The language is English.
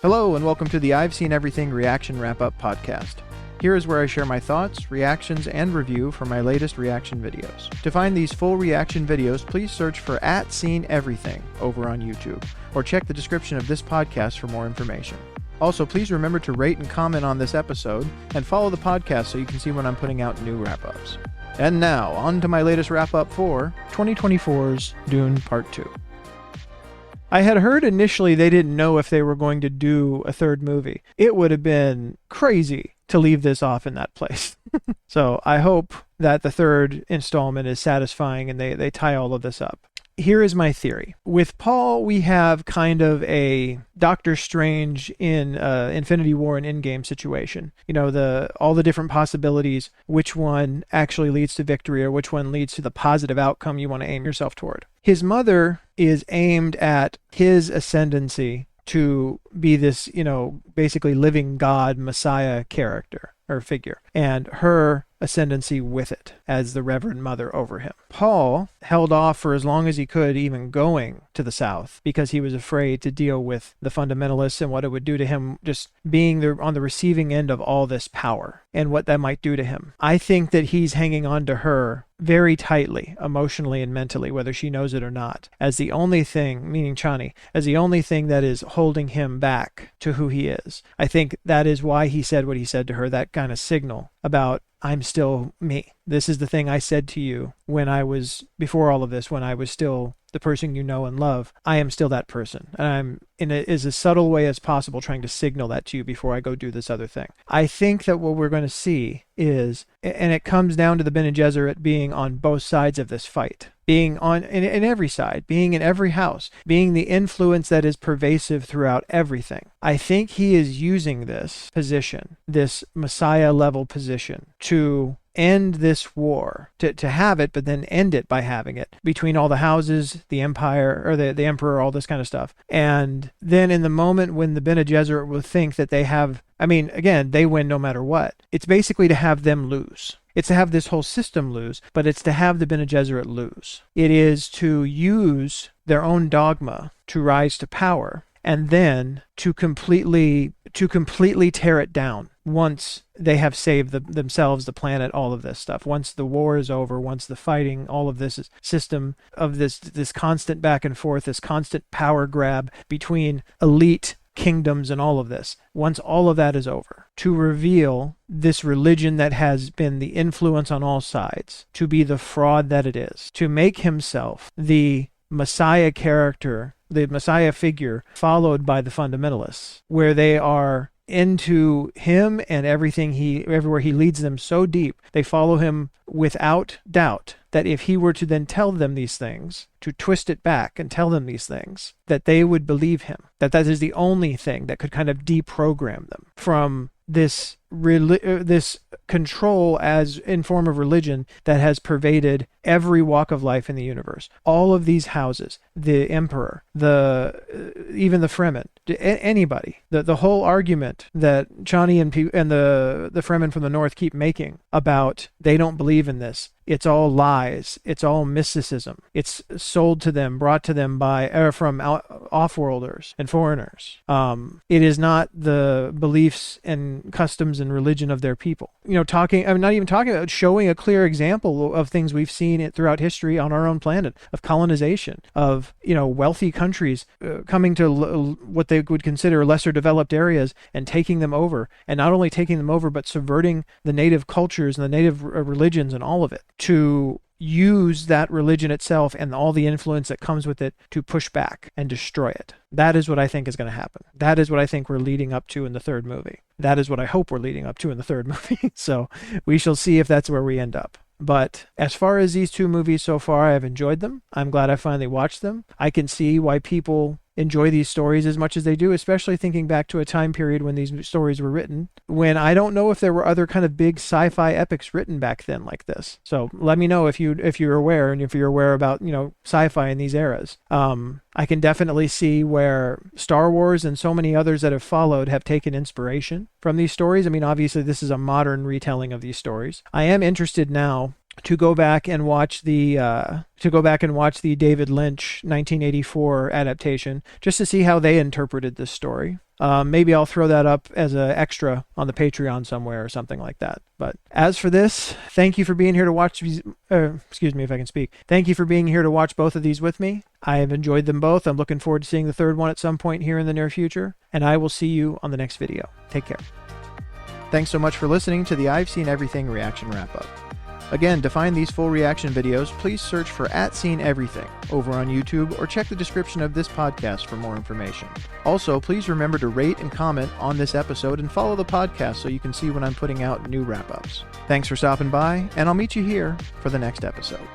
Hello, and welcome to the I've Seen Everything Reaction Wrap-Up podcast. Here is where I share my thoughts, reactions, and review for my latest reaction videos. To find these full reaction videos, please search for @SeenEverything over on YouTube, or check the description of this podcast for more information. Also, please remember to rate and comment on this episode, and follow the podcast so you can see when I'm putting out new wrap-ups. And now, on to my latest wrap-up for 2024's Dune Part 2. I had heard initially they didn't know if they were going to do a third movie. It would have been crazy to leave this off in that place. So I hope that the third installment is satisfying and they tie all of this up. Here is my theory. With Paul, we have kind of a Doctor Strange in Infinity War and Endgame situation. You know, all the different possibilities, which one actually leads to victory or which one leads to the positive outcome you want to aim yourself toward. His mother is aimed at his ascendancy to be this, basically living God, Messiah character or figure, and her ascendancy with it as the Reverend Mother over him. Paul held off for as long as he could even going to the South because he was afraid to deal with the fundamentalists and what it would do to him just being there on the receiving end of all this power and what that might do to him. I think that he's hanging on to her very tightly, emotionally and mentally, whether she knows it or not, as the only thing, meaning Chani, as the only thing that is holding him back to who he is. I think that is why he said what he said to her, that kind of signal about, I'm still me. This is the thing I said to you before all of this, when I was still the person you know and love. I am still that person. And I'm in as a subtle way as possible trying to signal that to you before I go do this other thing. I think that what we're going to see is, and it comes down to the Bene Gesserit being on both sides of this fight, being in every side, being in every house, being the influence that is pervasive throughout everything. I think he is using this position, this Messiah level position, to end this war, to have it, but then end it by having it between all the houses, the empire, or the emperor, all this kind of stuff. And then in the moment when the Bene Gesserit will think that they have, again, they win no matter what. It's basically to have them lose. It's to have this whole system lose, but it's to have the Bene Gesserit lose. It is to use their own dogma to rise to power, and then to completely tear it down once they have saved themselves, the planet, all of this stuff. Once the war is over, once the fighting, all of this system of this constant back and forth, this constant power grab between elite kingdoms and all of this. Once all of that is over, to reveal this religion that has been the influence on all sides to be the fraud that it is, to make himself the Messiah character, the Messiah figure followed by the fundamentalists, where they are into him and everywhere he leads them so deep, they follow him without doubt, that if he were to then tell them these things, to twist it back and tell them these things, that they would believe him, that is the only thing that could kind of deprogram them from this control as in form of religion that has pervaded every walk of life in the universe. All of these houses, the emperor, even the Fremen, anybody. The whole argument that Chani and the Fremen from the north keep making about they don't believe in this. It's all lies. It's all mysticism. It's sold to them, brought to them from off-worlders and foreigners. It is not the beliefs and customs and religion of their people. Not even talking about showing a clear example of things we've seen throughout history on our own planet, of colonization, of wealthy countries coming to what they would consider lesser developed areas and taking them over, and not only taking them over but subverting the native cultures and the native religions and all of it, to use that religion itself and all the influence that comes with it to push back and destroy it. That is what I think is going to happen. That is what I think we're leading up to in the third movie. That is what I hope we're leading up to in the third movie. So we shall see if that's where we end up. But as far as these two movies so far, I've enjoyed them. I'm glad I finally watched them. I can see why people enjoy these stories as much as they do, especially thinking back to a time period when these stories were written, when I don't know if there were other kind of big sci-fi epics written back then like this. So let me know if you're aware, and if you're aware about sci-fi in these eras. I can definitely see where Star Wars and so many others that have followed have taken inspiration from these stories. Obviously this is a modern retelling of these stories. I am interested now to go back and watch the David Lynch 1984 adaptation, just to see how they interpreted this story. Maybe I'll throw that up as an extra on the Patreon somewhere or something like that. But as for this, thank you for being here to watch these. Excuse me if I can speak. Thank you for being here to watch both of these with me. I have enjoyed them both. I'm looking forward to seeing the third one at some point here in the near future. And I will see you on the next video. Take care. Thanks so much for listening to the I've Seen Everything reaction wrap-up. Again, to find these full reaction videos, please search for @SeenEverything over on YouTube or check the description of this podcast for more information. Also, please remember to rate and comment on this episode and follow the podcast so you can see when I'm putting out new wrap-ups. Thanks for stopping by, and I'll meet you here for the next episode.